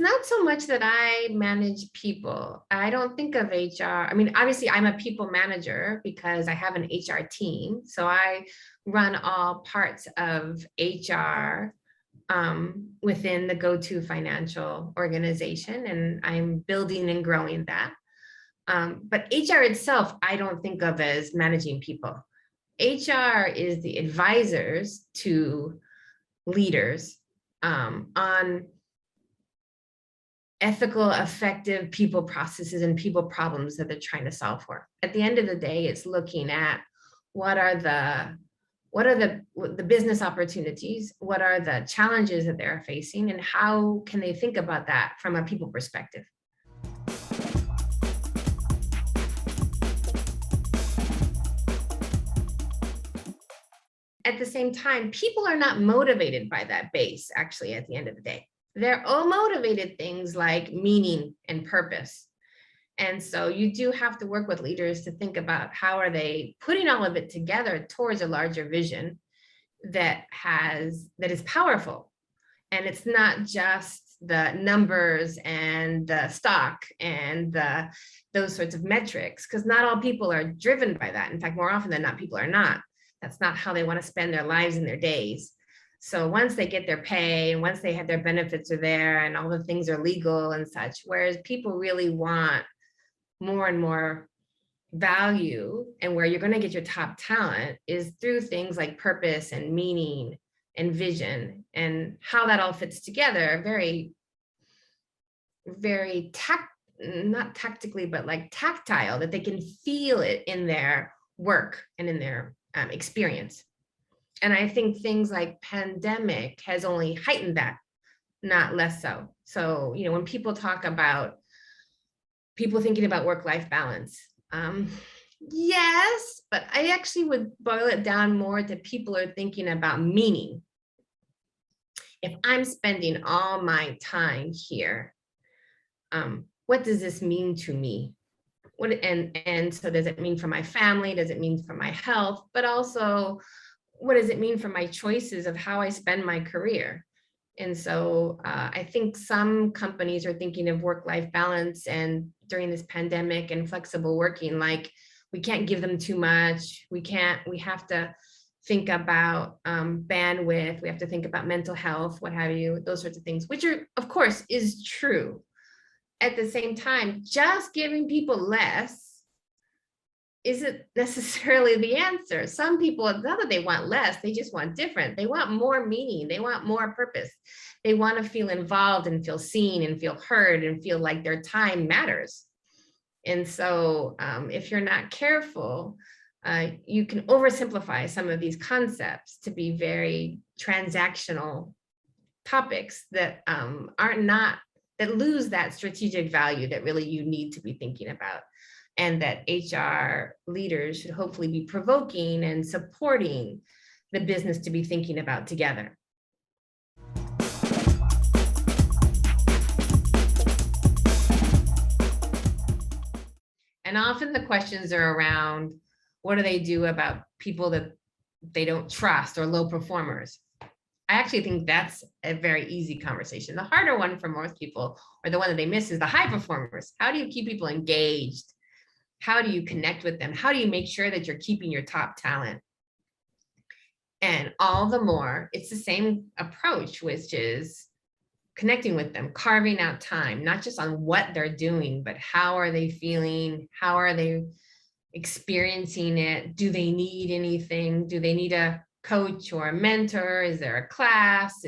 not so much that I manage people. I don't think of HR. I mean, obviously, I'm a people manager because I have an HR team. So I run all parts of HR within the GoTo Financial organization, and I'm building and growing that. But HR itself, I don't think of as managing people. HR is the advisors to leaders on ethical, effective people processes and people problems that they're trying to solve for. At the end of the day, it's looking at what are the business opportunities, what are the challenges that they're facing, and how can they think about that from a people perspective. At the same time, people are not motivated by that base, actually, at the end of the day. They're all motivated things like meaning and purpose. And so you do have to work with leaders to think about how are they putting all of it together towards a larger vision that is powerful. And it's not just the numbers and the stock and those sorts of metrics, because not all people are driven by that. In fact, more often than not, people are not. That's not how they want to spend their lives and their days. So once they get their pay and once they have their benefits are there and all the things are legal and such, whereas people really want more and more value, and where you're going to get your top talent is through things like purpose and meaning and vision, and how that all fits together very, very not tactically, but like tactile, that they can feel it in their work and in their experience. And I think things like pandemic has only heightened that, not less so. So, when people talk about people thinking about work-life balance, yes, but I actually would boil it down more to people are thinking about meaning. If I'm spending all my time here, what does this mean to me? And so does it mean for my family? Does it mean for my health? But also, what does it mean for my choices of how I spend my career? And so I think some companies are thinking of work-life balance and during this pandemic and flexible working, like we can't give them too much. We have to think about bandwidth. We have to think about mental health, what have you, those sorts of things, which are, of course, is true. At the same time, just giving people less isn't necessarily the answer. Some people, it's not that they want less, they just want different. They want more meaning, they want more purpose. They want to feel involved and feel seen and feel heard and feel like their time matters. And so if you're not careful, you can oversimplify some of these concepts to be very transactional topics that that lose that strategic value that really you need to be thinking about, and that HR leaders should hopefully be provoking and supporting the business to be thinking about together. And often the questions are around, what do they do about people that they don't trust or low performers? I actually think that's a very easy conversation. The harder one for most people, or the one that they miss, is the high performers. How do you keep people engaged? How do you connect with them? How do you make sure that you're keeping your top talent? And all the more, it's the same approach, which is connecting with them, carving out time, not just on what they're doing, but how are they feeling? How are they experiencing it? Do they need anything? Do they need a coach or a mentor? Is there a class?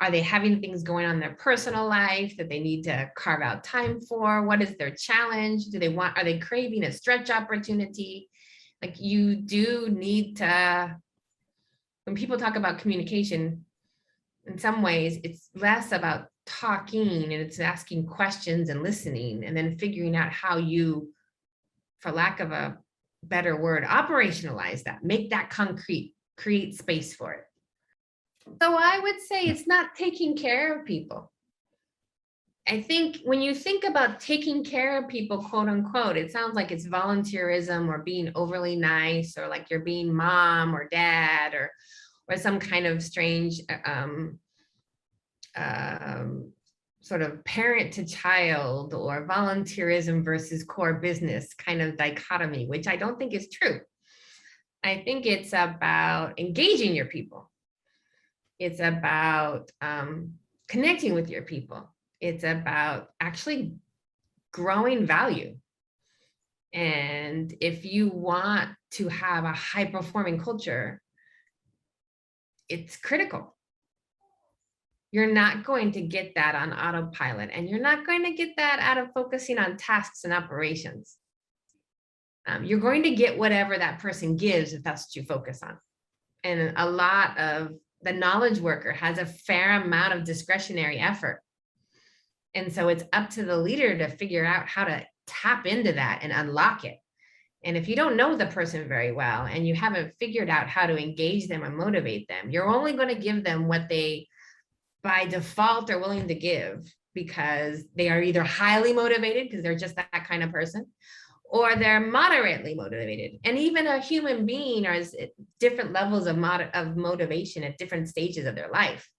Are they having things going on in their personal life that they need to carve out time for? What is their challenge? Are they craving a stretch opportunity? Like, you do need to, when people talk about communication, in some ways, it's less about talking and it's asking questions and listening, and then figuring out how you, for lack of a better word, operationalize that, make that concrete, create space for it. So I would say it's not taking care of people. I think when you think about taking care of people, quote unquote, it sounds like it's volunteerism or being overly nice, or like you're being mom or dad, or some kind of strange sort of parent to child or volunteerism versus core business kind of dichotomy, which I don't think is true. I think it's about engaging your people. It's about connecting with your people. It's about actually growing value. And if you want to have a high performing culture, it's critical. You're not going to get that on autopilot, and you're not going to get that out of focusing on tasks and operations. You're going to get whatever that person gives if that's what you focus on. And a lot of the knowledge worker has a fair amount of discretionary effort. And so it's up to the leader to figure out how to tap into that and unlock it. And if you don't know the person very well and you haven't figured out how to engage them and motivate them, you're only going to give them what they by default are willing to give, because they are either highly motivated because they're just that kind of person, or they're moderately motivated. And even a human being has different levels of motivation at different stages of their life,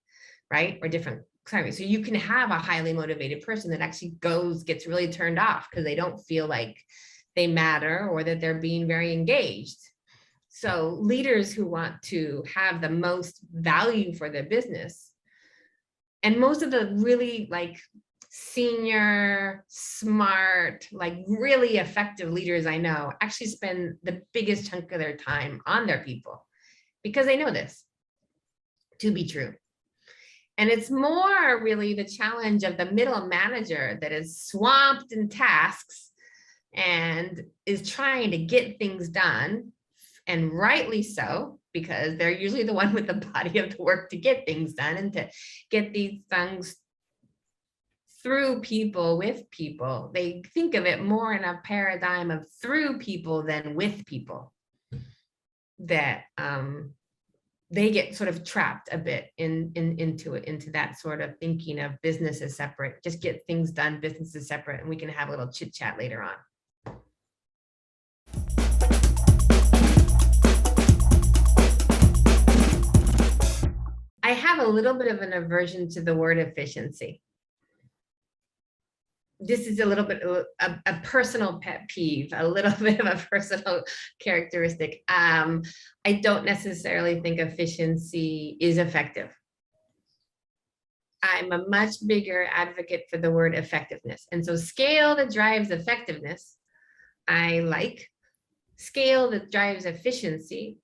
right? Or different, so you can have a highly motivated person that actually gets really turned off because they don't feel like they matter or that they're being very engaged. So leaders who want to have the most value for their business, and most of the really like senior, smart, like really effective leaders I know actually spend the biggest chunk of their time on their people because they know this to be true. And it's more really the challenge of the middle manager that is swamped in tasks and is trying to get things done, and rightly so, because they're usually the one with the body of the work to get things done and to get these things through people, with people. They think of it more in a paradigm of through people than with people, that they get sort of trapped a bit into that sort of thinking of business as separate. Just get things done, business is separate, and we can have a little chit chat later on. I have a little bit of an aversion to the word efficiency. This is a little bit a personal pet peeve, a little bit of a personal characteristic. I don't necessarily think efficiency is effective. I'm a much bigger advocate for the word effectiveness. And so scale that drives effectiveness, I like. Scale that drives efficiency,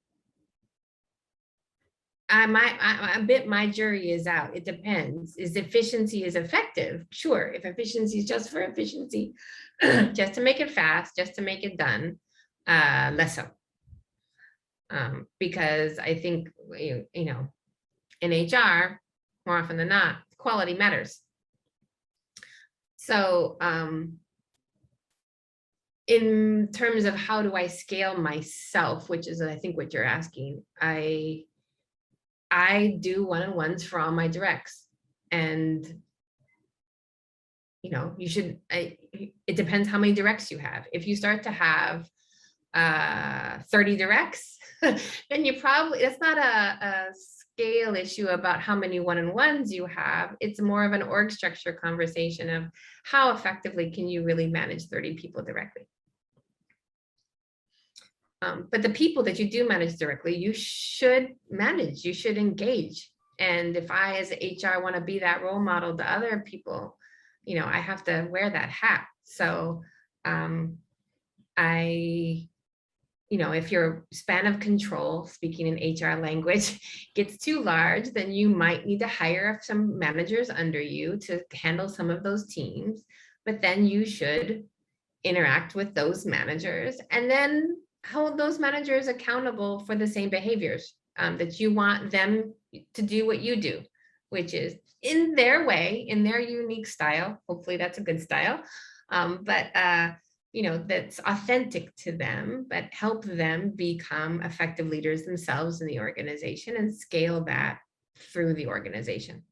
my jury is out. It depends. Is efficiency is effective? Sure. If efficiency is just for efficiency, just to make it fast, just to make it done, less so. Because I think, you know, in HR, more often than not, quality matters. So in terms of how do I scale myself, which is I think what you're asking, I do one-on-ones for all my directs, and you know, you should, it depends how many directs you have. If you start to have 30 directs, then you probably, that's not a scale issue about how many one-on-ones you have. It's more of an org structure conversation of how effectively can you really manage 30 people directly. But the people that you do manage directly, you should manage, you should engage. And if I, as HR, want to be that role model to other people, you know, I have to wear that hat. So you know, if your span of control, speaking in HR language, gets too large, then you might need to hire some managers under you to handle some of those teams. But then you should interact with those managers and then hold those managers accountable for the same behaviors, that you want them to do what you do, which is in their way, in their unique style. Hopefully that's a good style, but you know, that's authentic to them, but help them become effective leaders themselves in the organization and scale that through the organization.